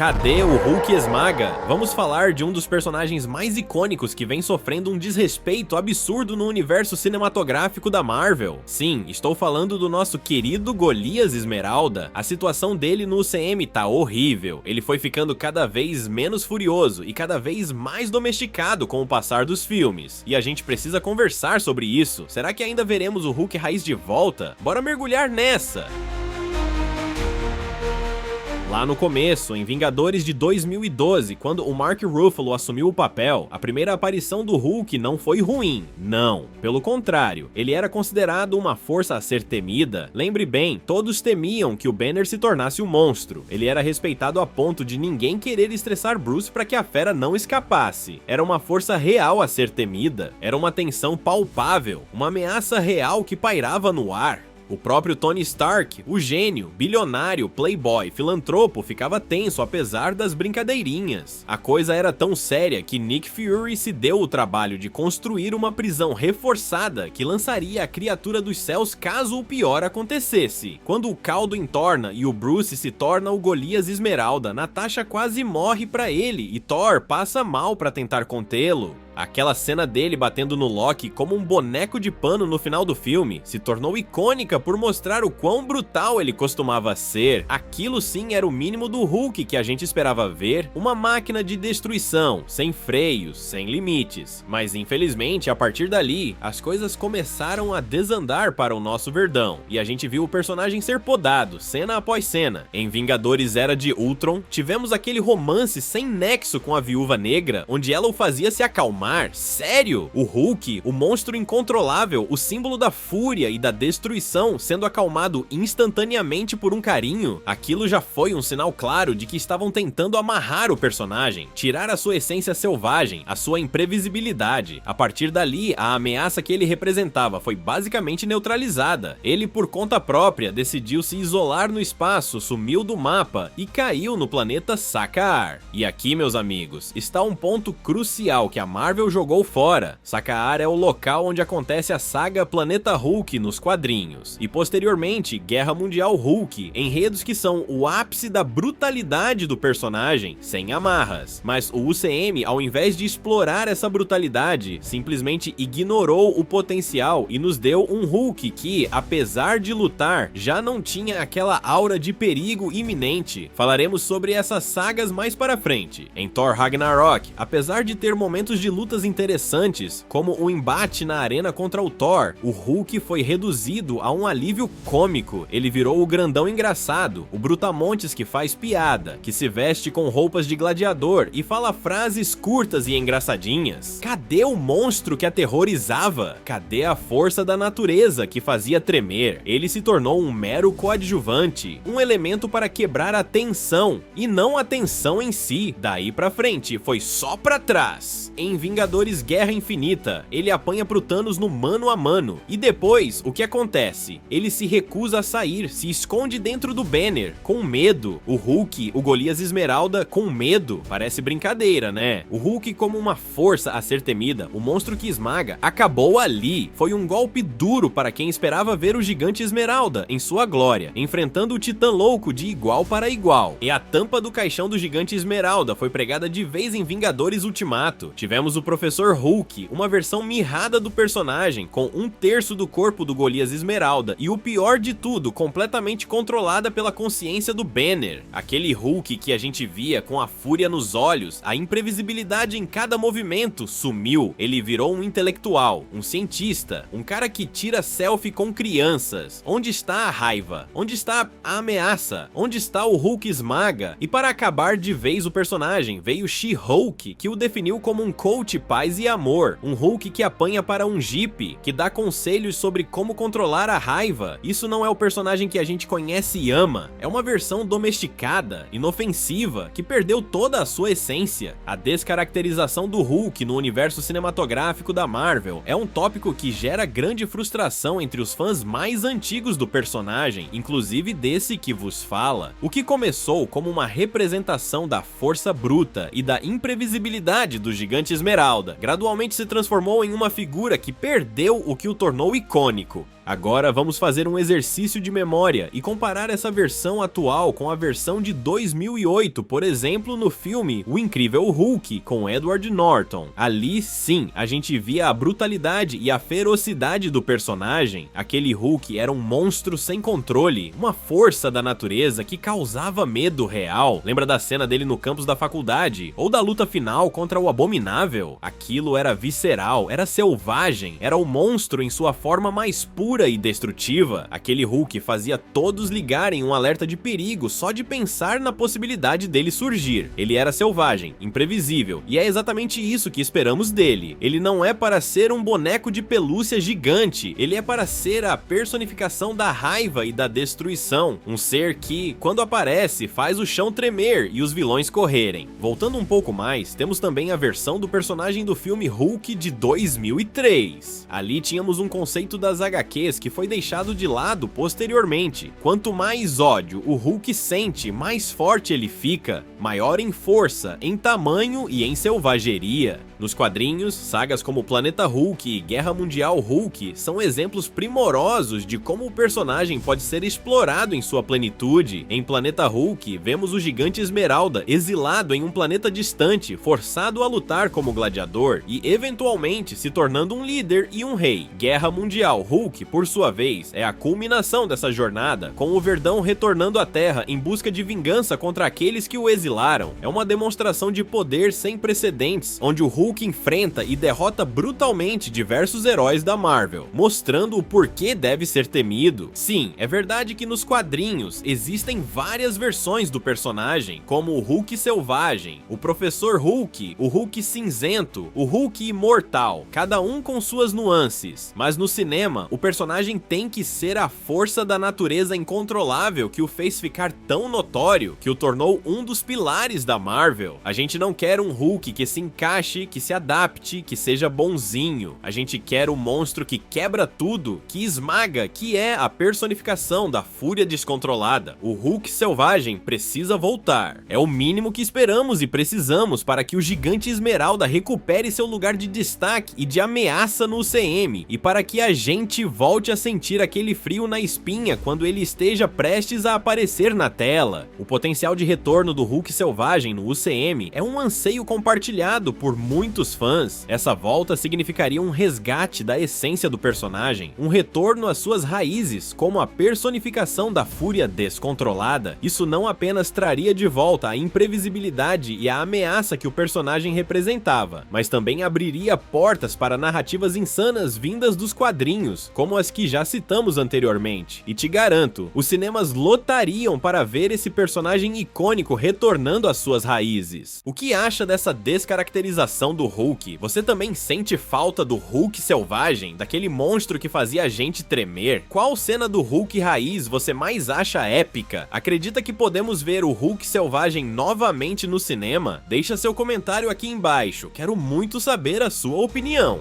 Cadê o Hulk esmaga? Vamos falar de um dos personagens mais icônicos que vem sofrendo um desrespeito absurdo no universo cinematográfico da Marvel. Sim, estou falando do nosso querido Golias Esmeralda. A situação dele no UCM tá horrível. Ele foi ficando cada vez menos furioso e cada vez mais domesticado com o passar dos filmes. E a gente precisa conversar sobre isso. Será que ainda veremos o Hulk raiz de volta? Bora mergulhar nessa! Lá no começo, em Vingadores de 2012, quando o Mark Ruffalo assumiu o papel, a primeira aparição do Hulk não foi ruim, não. Pelo contrário, ele era considerado uma força a ser temida. Lembre bem, todos temiam que o Banner se tornasse um monstro. Ele era respeitado a ponto de ninguém querer estressar Bruce para que a fera não escapasse. Era uma força real a ser temida, era uma tensão palpável, uma ameaça real que pairava no ar. O próprio Tony Stark, o gênio, bilionário, playboy, filantropo, ficava tenso apesar das brincadeirinhas. A coisa era tão séria que Nick Fury se deu o trabalho de construir uma prisão reforçada que lançaria a criatura dos céus caso o pior acontecesse. Quando o caldo entorna e o Bruce se torna o Golias Esmeralda, Natasha quase morre pra ele e Thor passa mal pra tentar contê-lo. Aquela cena dele batendo no Loki como um boneco de pano no final do filme se tornou icônica por mostrar o quão brutal ele costumava ser. Aquilo sim era o mínimo do Hulk que a gente esperava ver, uma máquina de destruição, sem freios, sem limites. Mas infelizmente, a partir dali, as coisas começaram a desandar para o nosso Verdão, e a gente viu o personagem ser podado, cena após cena. Em Vingadores Era de Ultron, tivemos aquele romance sem nexo com a Viúva Negra, onde ela o fazia se acalmar. Sério? O Hulk, o monstro incontrolável, o símbolo da fúria e da destruição, sendo acalmado instantaneamente por um carinho? Aquilo já foi um sinal claro de que estavam tentando amarrar o personagem, tirar a sua essência selvagem, a sua imprevisibilidade. A partir dali, a ameaça que ele representava foi basicamente neutralizada. Ele, por conta própria, decidiu se isolar no espaço, sumiu do mapa e caiu no planeta Sakaar. E aqui, meus amigos, está um ponto crucial que a Marvel jogou fora. Sakaar é o local onde acontece a saga Planeta Hulk nos quadrinhos, e posteriormente Guerra Mundial Hulk, enredos que são o ápice da brutalidade do personagem, sem amarras. Mas o UCM, ao invés de explorar essa brutalidade, simplesmente ignorou o potencial e nos deu um Hulk que, apesar de lutar, já não tinha aquela aura de perigo iminente. Falaremos sobre essas sagas mais para frente. Em Thor Ragnarok, apesar de ter momentos de lutas interessantes, como o embate na arena contra o Thor, o Hulk foi reduzido a um alívio cômico. Ele virou o grandão engraçado, o brutamontes que faz piada, que se veste com roupas de gladiador e fala frases curtas e engraçadinhas. Cadê o monstro que aterrorizava? Cadê a força da natureza que fazia tremer? Ele se tornou um mero coadjuvante, um elemento para quebrar a tensão, e não a tensão em si. Daí pra frente, foi só pra trás. Em Vingadores Guerra Infinita, ele apanha pro Thanos no mano a mano. E depois, o que acontece? Ele se recusa a sair, se esconde dentro do Banner, com medo. O Hulk, o Golias Esmeralda, com medo. Parece brincadeira, né? O Hulk como uma força a ser temida, o monstro que esmaga, acabou ali. Foi um golpe duro para quem esperava ver o Gigante Esmeralda em sua glória, enfrentando o Titã Louco de igual para igual. E a tampa do caixão do Gigante Esmeralda foi pregada de vez em Vingadores Ultimato. Tivemos o Professor Hulk, uma versão mirrada do personagem, com 1/3 do corpo do Golias Esmeralda, e o pior de tudo, completamente controlada pela consciência do Banner. Aquele Hulk que a gente via com a fúria nos olhos, a imprevisibilidade em cada movimento, sumiu. Ele virou um intelectual, um cientista, um cara que tira selfie com crianças. Onde está a raiva? Onde está a ameaça? Onde está o Hulk esmaga? E para acabar de vez o personagem, veio She-Hulk, que o definiu como um coach paz e amor, um Hulk que apanha para um Jeep, que dá conselhos sobre como controlar a raiva. Isso não é o personagem que a gente conhece e ama, é uma versão domesticada, inofensiva, que perdeu toda a sua essência. A descaracterização do Hulk no universo cinematográfico da Marvel é um tópico que gera grande frustração entre os fãs mais antigos do personagem, inclusive desse que vos fala. O que começou como uma representação da força bruta e da imprevisibilidade do Gigante Esmeralda, gradualmente se transformou em uma figura que perdeu o que o tornou icônico. Agora vamos fazer um exercício de memória e comparar essa versão atual com a versão de 2008, por exemplo, no filme O Incrível Hulk, com Edward Norton. Ali sim, a gente via a brutalidade e a ferocidade do personagem. Aquele Hulk era um monstro sem controle, uma força da natureza que causava medo real. Lembra da cena dele no campus da faculdade? Ou da luta final contra o Abominável? Aquilo era visceral, era selvagem, era o monstro em sua forma mais pura e destrutiva. Aquele Hulk fazia todos ligarem um alerta de perigo só de pensar na possibilidade dele surgir. Ele era selvagem, imprevisível, e é exatamente isso que esperamos dele. Ele não é para ser um boneco de pelúcia gigante, ele é para ser a personificação da raiva e da destruição, um ser que, quando aparece, faz o chão tremer e os vilões correrem. Voltando um pouco mais, temos também a versão do personagem do filme Hulk de 2003. Ali tínhamos um conceito das HQs que foi deixado de lado posteriormente. Quanto mais ódio o Hulk sente, mais forte ele fica, maior em força, em tamanho e em selvageria. Nos quadrinhos, sagas como Planeta Hulk e Guerra Mundial Hulk são exemplos primorosos de como o personagem pode ser explorado em sua plenitude. Em Planeta Hulk, vemos o gigante Esmeralda exilado em um planeta distante, forçado a lutar como gladiador e eventualmente se tornando um líder e um rei. Guerra Mundial Hulk, por sua vez, é a culminação dessa jornada, com o Verdão retornando à Terra em busca de vingança contra aqueles que o exilaram. É uma demonstração de poder sem precedentes, onde o Hulk enfrenta e derrota brutalmente diversos heróis da Marvel, mostrando o porquê deve ser temido. Sim, é verdade que nos quadrinhos existem várias versões do personagem, como o Hulk Selvagem, o Professor Hulk, o Hulk Cinzento, o Hulk Imortal, cada um com suas nuances. Mas no cinema, o personagem tem que ser a força da natureza incontrolável que o fez ficar tão notório, que o tornou um dos pilares da Marvel. A gente não quer um Hulk que se encaixe, que se adapte, que seja bonzinho. A gente quer um monstro que quebra tudo, que esmaga, que é a personificação da fúria descontrolada. O Hulk Selvagem precisa voltar. É o mínimo que esperamos e precisamos para que o gigante Esmeralda recupere seu lugar de destaque e de ameaça no UCM, e para que a gente volte a sentir aquele frio na espinha quando ele esteja prestes a aparecer na tela. O potencial de retorno do Hulk Selvagem no UCM é um anseio compartilhado por muitos fãs. Essa volta significaria um resgate da essência do personagem, um retorno às suas raízes como a personificação da fúria descontrolada. Isso não apenas traria de volta a imprevisibilidade e a ameaça que o personagem representava, mas também abriria portas para narrativas insanas vindas dos quadrinhos, como as que já citamos anteriormente. E te garanto, os cinemas lotariam para ver esse personagem icônico retornando às suas raízes. O que acha dessa descaracterização do Hulk? Você também sente falta do Hulk Selvagem, daquele monstro que fazia a gente tremer? Qual cena do Hulk raiz você mais acha épica? Acredita que podemos ver o Hulk Selvagem novamente no cinema? Deixa seu comentário aqui embaixo, quero muito saber a sua opinião.